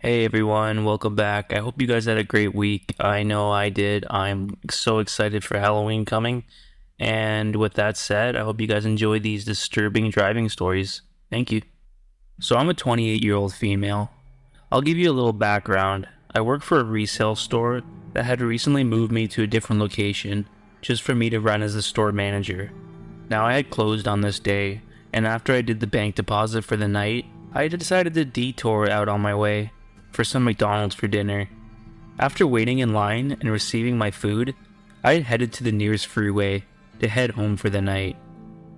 Hey everyone, welcome back. I hope you guys had a great week. I know I did. I'm so excited for Halloween coming. And with that said, I hope you guys enjoy these disturbing driving stories. Thank you. So, I'm a 28-year-old female. I'll give you a little background. I work for a resale store that had recently moved me to a different location just for me to run as a store manager. Now, I had closed on this day, and after I did the bank deposit for the night, I decided to detour out on my way for some McDonald's for dinner. After waiting in line and receiving my food, I had headed to the nearest freeway to head home for the night.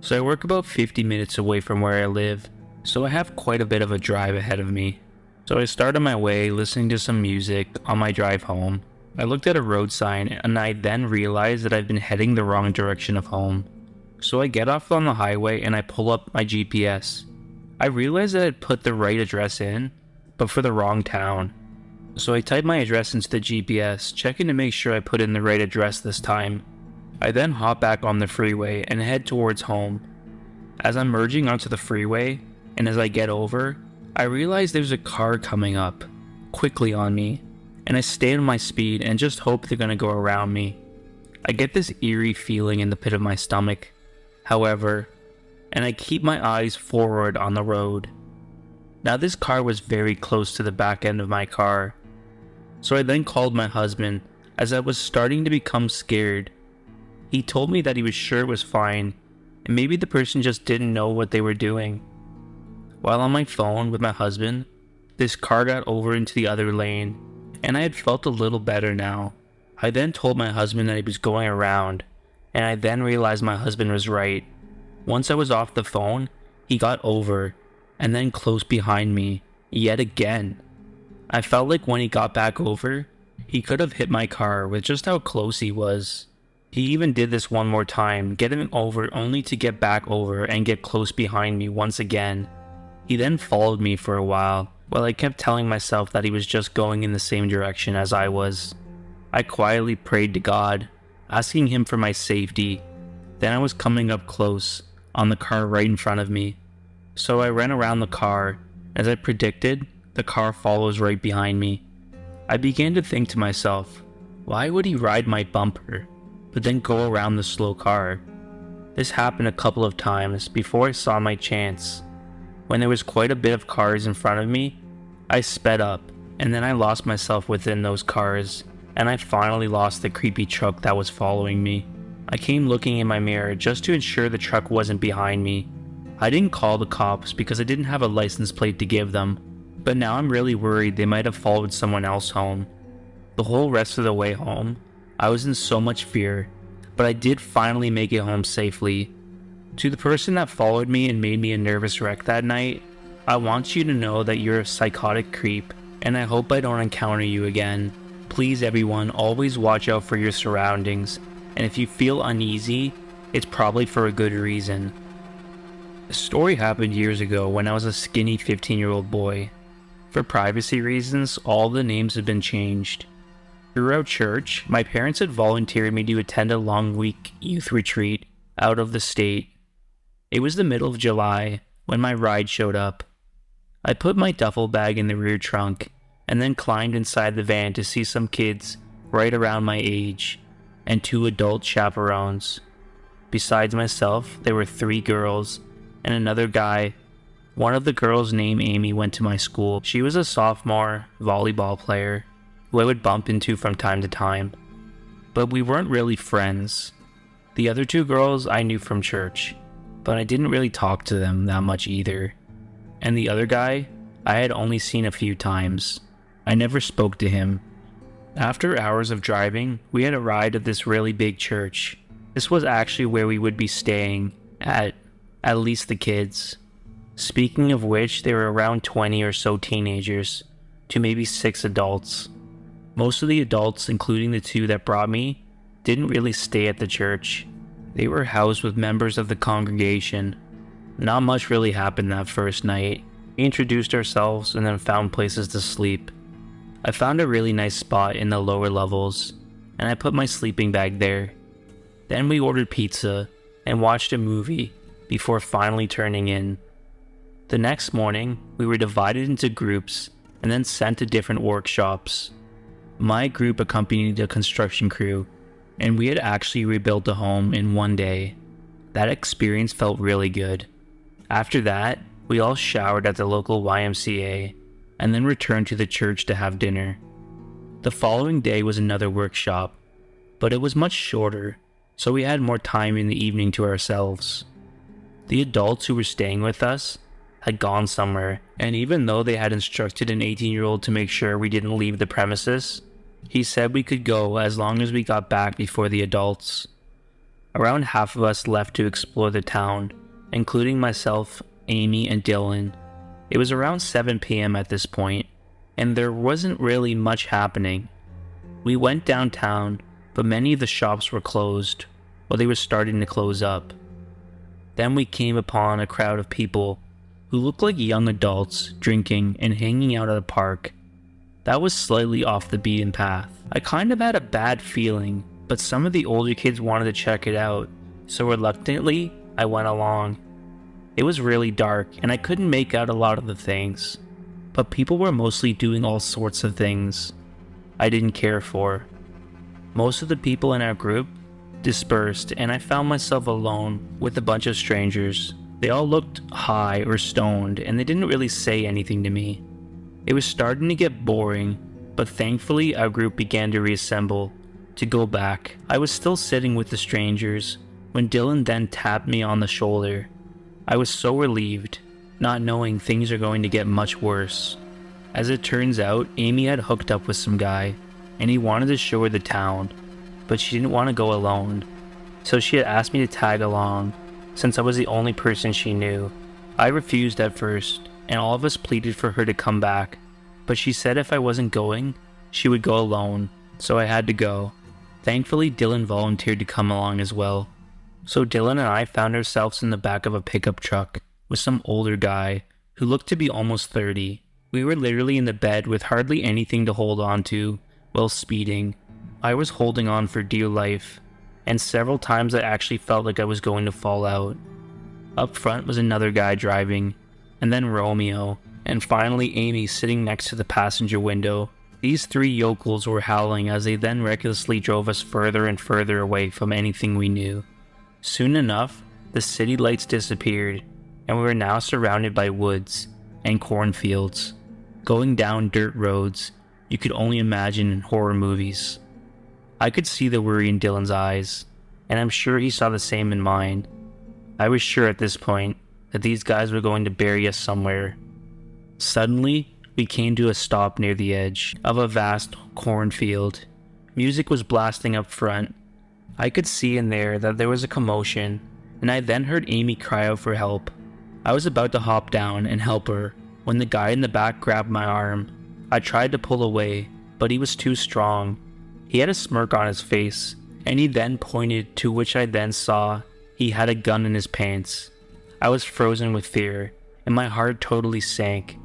So I work about 50 minutes away from where I live, so I have quite a bit of a drive ahead of me. So I started my way listening to some music on my drive home. I looked at a road sign and I then realized that I've been heading the wrong direction of home. So I get off on the highway and I pull up my GPS. I realized that I'd put the right address in, but for the wrong town. So I type my address into the GPS, checking to make sure I put in the right address this time. I then hop back on the freeway and head towards home. As I'm merging onto the freeway, and as I get over, I realize there's a car coming up quickly on me, and I stay on my speed and just hope they're gonna go around me. I get this eerie feeling in the pit of my stomach, however, and I keep my eyes forward on the road. Now this car was very close to the back end of my car, so I then called my husband as I was starting to become scared. He told me that he was sure it was fine, and maybe the person just didn't know what they were doing. While on my phone with my husband, this car got over into the other lane, and I had felt a little better now. I then told my husband that he was going around, and I then realized my husband was right. Once I was off the phone, he got over, and then close behind me, yet again. I felt like when he got back over, he could have hit my car with just how close he was. He even did this one more time, getting over only to get back over and get close behind me once again. He then followed me for a while I kept telling myself that he was just going in the same direction as I was. I quietly prayed to God, asking him for my safety. Then I was coming up close on the car right in front of me. So I ran around the car. As I predicted, the car follows right behind me. I began to think to myself, why would he ride my bumper, but then go around the slow car? This happened a couple of times before I saw my chance. When there was quite a bit of cars in front of me, I sped up, and then I lost myself within those cars, and I finally lost the creepy truck that was following me. I came looking in my mirror just to ensure the truck wasn't behind me. I didn't call the cops because I didn't have a license plate to give them, but now I'm really worried they might have followed someone else home. The whole rest of the way home, I was in so much fear, but I did finally make it home safely. To the person that followed me and made me a nervous wreck that night, I want you to know that you're a psychotic creep, and I hope I don't encounter you again. Please everyone, always watch out for your surroundings, and if you feel uneasy, it's probably for a good reason. The story happened years ago when I was a skinny 15-year-old boy. For privacy reasons, all the names have been changed. Throughout church, my parents had volunteered me to attend a long-week youth retreat out of the state. It was the middle of July when my ride showed up. I put my duffel bag in the rear trunk and then climbed inside the van to see some kids right around my age and 2 adult chaperones. Besides myself, there were 3 girls and another guy. One of the girls named Amy went to my school. She was a sophomore volleyball player who I would bump into from time to time, but we weren't really friends. The other 2 girls I knew from church, but I didn't really talk to them that much either. And the other guy, I had only seen a few times. I never spoke to him. After hours of driving, we had arrived at this really big church. This was actually where we would be staying, at least the kids. Speaking of which, there were around 20 or so teenagers, to maybe 6 adults. Most of the adults, including the 2 that brought me, didn't really stay at the church. They were housed with members of the congregation. Not much really happened that first night. We introduced ourselves and then found places to sleep. I found a really nice spot in the lower levels, and I put my sleeping bag there. Then we ordered pizza and watched a movie before finally turning in. The next morning, we were divided into groups and then sent to different workshops. My group accompanied the construction crew, and we had actually rebuilt a home in one day. That experience felt really good. After that, we all showered at the local YMCA, and then returned to the church to have dinner. The following day was another workshop, but it was much shorter, so we had more time in the evening to ourselves. The adults who were staying with us had gone somewhere, and even though they had instructed an 18-year-old to make sure we didn't leave the premises, he said we could go as long as we got back before the adults. Around half of us left to explore the town, including myself, Amy, and Dylan. It was around 7 p.m. at this point, and there wasn't really much happening. We went downtown, but many of the shops were closed, or they were starting to close up. Then we came upon a crowd of people who looked like young adults drinking and hanging out at a park. That was slightly off the beaten path. I kind of had a bad feeling, but some of the older kids wanted to check it out, so reluctantly, I went along. It was really dark, and I couldn't make out a lot of the things, but people were mostly doing all sorts of things I didn't care for. Most of the people in our group dispersed, and I found myself alone with a bunch of strangers. They all looked high or stoned, and they didn't really say anything to me. It was starting to get boring, but thankfully our group began to reassemble to go back. I was still sitting with the strangers when Dylan then tapped me on the shoulder. I was so relieved, not knowing things are going to get much worse. As it turns out, Amy had hooked up with some guy, and he wanted to show her the town, but she didn't want to go alone, so she had asked me to tag along, since I was the only person she knew. I refused at first, and all of us pleaded for her to come back, but she said if I wasn't going, she would go alone, so I had to go. Thankfully, Dylan volunteered to come along as well. So Dylan and I found ourselves in the back of a pickup truck with some older guy who looked to be almost 30. We were literally in the bed with hardly anything to hold on to while speeding. I was holding on for dear life, and several times I actually felt like I was going to fall out. Up front was another guy driving, and then Romeo, and finally Amy sitting next to the passenger window. These three yokels were howling as they then recklessly drove us further and further away from anything we knew. Soon enough, the city lights disappeared, and we were now surrounded by woods and cornfields, going down dirt roads you could only imagine in horror movies. I could see the worry in Dylan's eyes, and I'm sure he saw the same in mine. I was sure at this point that these guys were going to bury us somewhere. Suddenly, we came to a stop near the edge of a vast cornfield. Music was blasting up front. I could see in there that there was a commotion, and I then heard Amy cry out for help. I was about to hop down and help her when the guy in the back grabbed my arm. I tried to pull away, but he was too strong. He had a smirk on his face, and he then pointed to which I then saw he had a gun in his pants. I was frozen with fear, and my heart totally sank.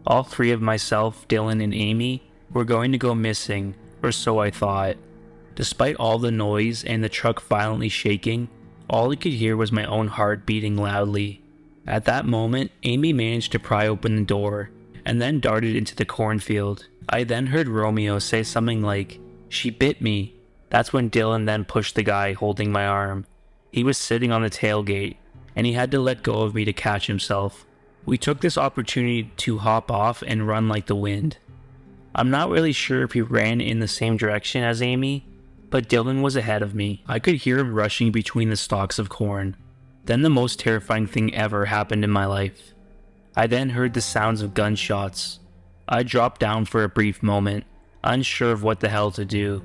All three of myself, Dylan, and Amy were going to go missing, or so I thought. Despite all the noise and the truck violently shaking, all I could hear was my own heart beating loudly. At that moment, Amy managed to pry open the door, and then darted into the cornfield. I then heard Romeo say something like, "She bit me." That's when Dylan then pushed the guy holding my arm. He was sitting on the tailgate, and he had to let go of me to catch himself. We took this opportunity to hop off and run like the wind. I'm not really sure if he ran in the same direction as Amy, but Dylan was ahead of me. I could hear him rushing between the stalks of corn. Then the most terrifying thing ever happened in my life. I then heard the sounds of gunshots. I dropped down for a brief moment, unsure of what the hell to do.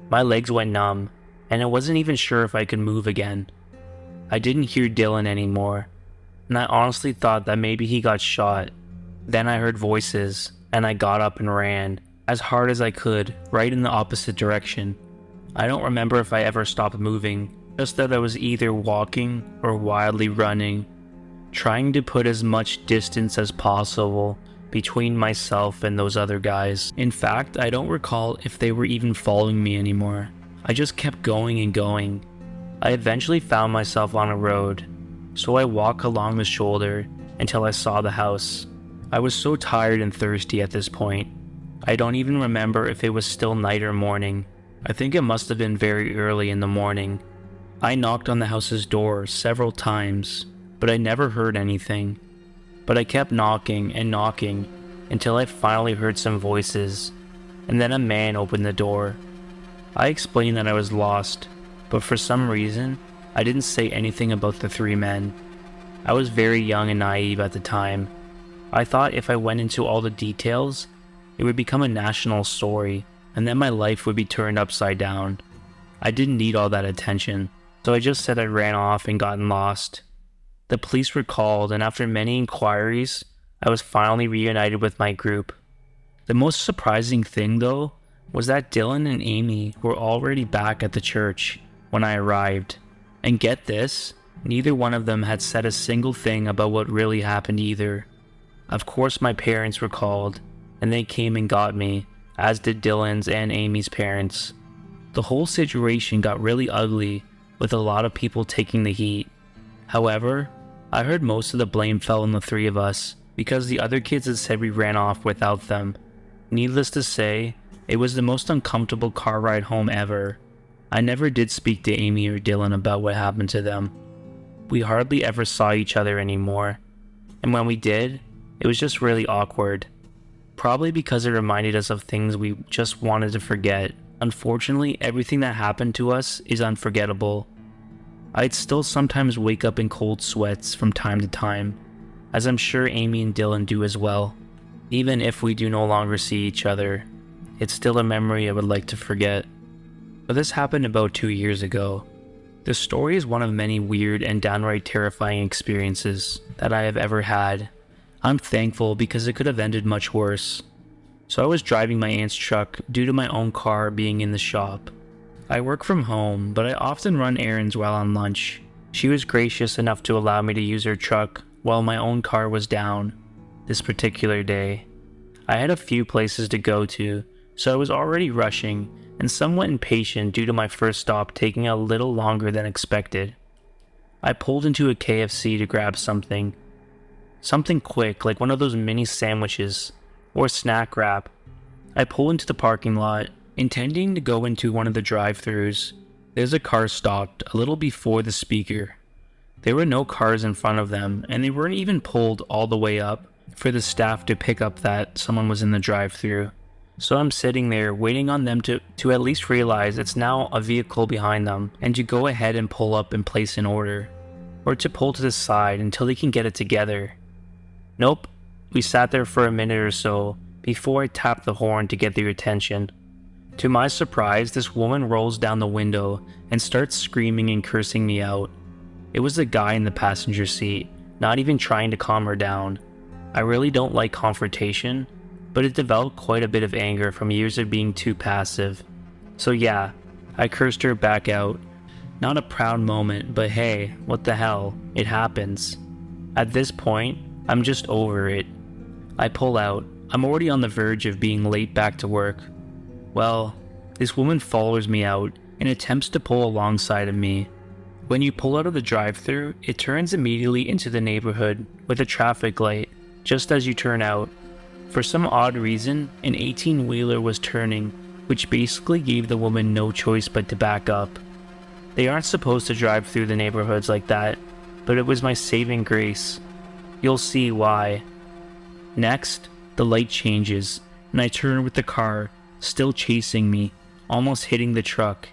My legs went numb, and I wasn't even sure if I could move again. I didn't hear Dylan anymore, and I honestly thought that maybe he got shot. Then I heard voices, and I got up and ran, as hard as I could, right in the opposite direction. I don't remember if I ever stopped moving, just that I was either walking or wildly running, trying to put as much distance as possible between myself and those other guys. In fact, I don't recall if they were even following me anymore. I just kept going and going. I eventually found myself on a road, so I walked along the shoulder until I saw the house. I was so tired and thirsty at this point. I don't even remember if it was still night or morning. I think it must have been very early in the morning. I knocked on the house's door several times, but I never heard anything. But I kept knocking and knocking until I finally heard some voices, and then a man opened the door. I explained that I was lost, but for some reason, I didn't say anything about the three men. I was very young and naive at the time. I thought if I went into all the details, it would become a national story, and then my life would be turned upside down. I didn't need all that attention, so I just said I ran off and gotten lost. The police were called, and after many inquiries, I was finally reunited with my group. The most surprising thing, though, was that Dylan and Amy were already back at the church when I arrived. And get this, neither one of them had said a single thing about what really happened either. Of course my parents were called, and they came and got me, as did Dylan's and Amy's parents. The whole situation got really ugly, with a lot of people taking the heat. However, I heard most of the blame fell on the three of us, because the other kids had said we ran off without them. Needless to say, it was the most uncomfortable car ride home ever. I never did speak to Amy or Dylan about what happened to them. We hardly ever saw each other anymore, and when we did, it was just really awkward. Probably because it reminded us of things we just wanted to forget. Unfortunately, everything that happened to us is unforgettable. I'd still sometimes wake up in cold sweats from time to time, as I'm sure Amy and Dylan do as well. Even if we do no longer see each other, it's still a memory I would like to forget. But this happened about 2 years ago. The story is one of many weird and downright terrifying experiences that I have ever had. I'm thankful because it could have ended much worse. So I was driving my aunt's truck due to my own car being in the shop. I work from home, but I often run errands while on lunch. She was gracious enough to allow me to use her truck while my own car was down this particular day. I had a few places to go to, so I was already rushing and somewhat impatient due to my first stop taking a little longer than expected. I pulled into a KFC to grab something quick, like one of those mini sandwiches or snack wrap. I pull into the parking lot, intending to go into one of the drive-thrus. There's a car stopped a little before the speaker. There were no cars in front of them, and they weren't even pulled all the way up for the staff to pick up that someone was in the drive-thru. So I'm sitting there waiting on them to at least realize it's now a vehicle behind them and to go ahead and pull up and place an order, or to pull to the side until they can get it together. Nope, we sat there for a minute or so before I tapped the horn to get their attention. To my surprise, this woman rolls down the window and starts screaming and cursing me out. It was the guy in the passenger seat, not even trying to calm her down. I really don't like confrontation, but it developed quite a bit of anger from years of being too passive. So yeah, I cursed her back out. Not a proud moment, but hey, what the hell, it happens. At this point, I'm just over it. I pull out. I'm already on the verge of being late back to work. Well, this woman follows me out and attempts to pull alongside of me. When you pull out of the drive-thru, it turns immediately into the neighborhood with a traffic light, just as you turn out. For some odd reason, an 18-wheeler was turning, which basically gave the woman no choice but to back up. They aren't supposed to drive through the neighborhoods like that, but it was my saving grace. You'll see why. Next, the light changes, and I turn with the car, still chasing me, almost hitting the truck.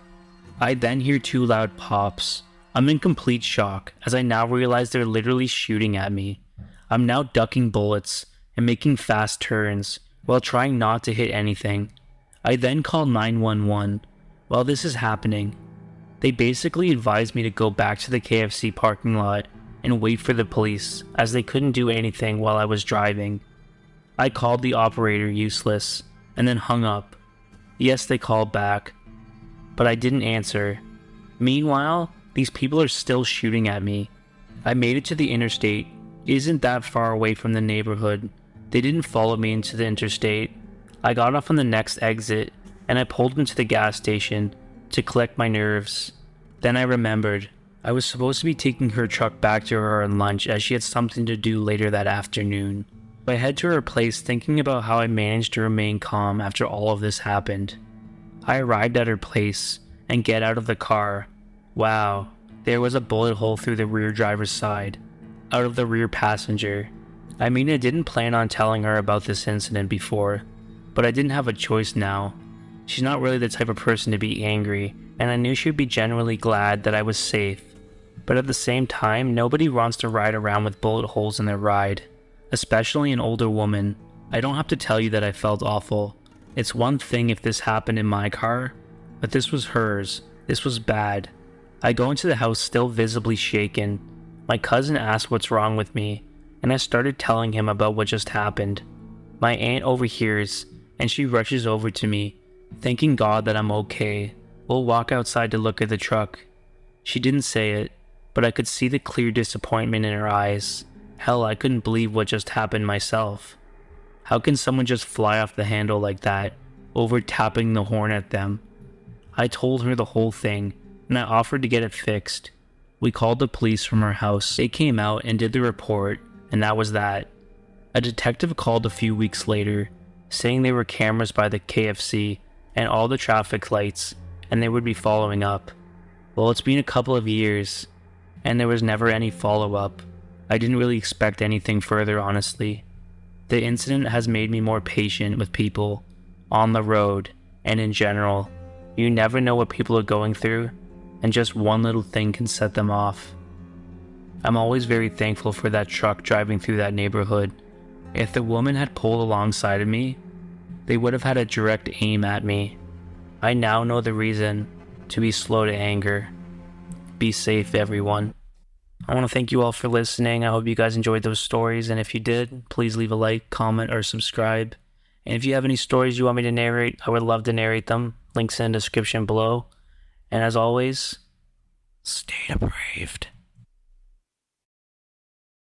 I then hear 2 loud pops. I'm in complete shock, as I now realize they're literally shooting at me. I'm now ducking bullets and making fast turns, while trying not to hit anything. I then call 911. While this is happening, they basically advised me to go back to the KFC parking lot and wait for the police, as they couldn't do anything while I was driving. I called the operator useless, and then hung up. Yes, they called back, but I didn't answer. Meanwhile, these people are still shooting at me. I made it to the interstate. It isn't that far away from the neighborhood. They didn't follow me into the interstate. I got off on the next exit, and I pulled into the gas station to collect my nerves. Then I remembered. I was supposed to be taking her truck back to her on lunch, as she had something to do later that afternoon. I head to her place thinking about how I managed to remain calm after all of this happened. I arrived at her place and get out of the car. Wow, there was a bullet hole through the rear driver's side, out of the rear passenger. I mean, I didn't plan on telling her about this incident before, but I didn't have a choice now. She's not really the type of person to be angry, and I knew she'd be genuinely glad that I was safe. But at the same time, nobody wants to ride around with bullet holes in their ride, especially an older woman. I don't have to tell you that I felt awful. It's one thing if this happened in my car, but this was hers. This was bad. I go into the house still visibly shaken. My cousin asked what's wrong with me, and I started telling him about what just happened. My aunt overhears, and she rushes over to me, thanking God that I'm okay. We'll walk outside to look at the truck. She didn't say it, but I could see the clear disappointment in her eyes. Hell, I couldn't believe what just happened myself. How can someone just fly off the handle like that, over tapping the horn at them? I told her the whole thing, and I offered to get it fixed. We called the police from her house. They came out and did the report, and that was that. A detective called a few weeks later, saying there were cameras by the KFC and all the traffic lights, and they would be following up. Well, it's been a couple of years, and there was never any follow-up. I didn't really expect anything further, honestly. The incident has made me more patient with people, on the road, and in general. You never know what people are going through, and just one little thing can set them off. I'm always very thankful for that truck driving through that neighborhood. If the woman had pulled alongside of me, they would have had a direct aim at me. I now know the reason to be slow to anger. Be safe, everyone. I want to thank you all for listening. I hope you guys enjoyed those stories, and if you did, please leave a like, comment, or subscribe. And if you have any stories you want me to narrate, I would love to narrate them. Links in the description below. And as always, stay depraved.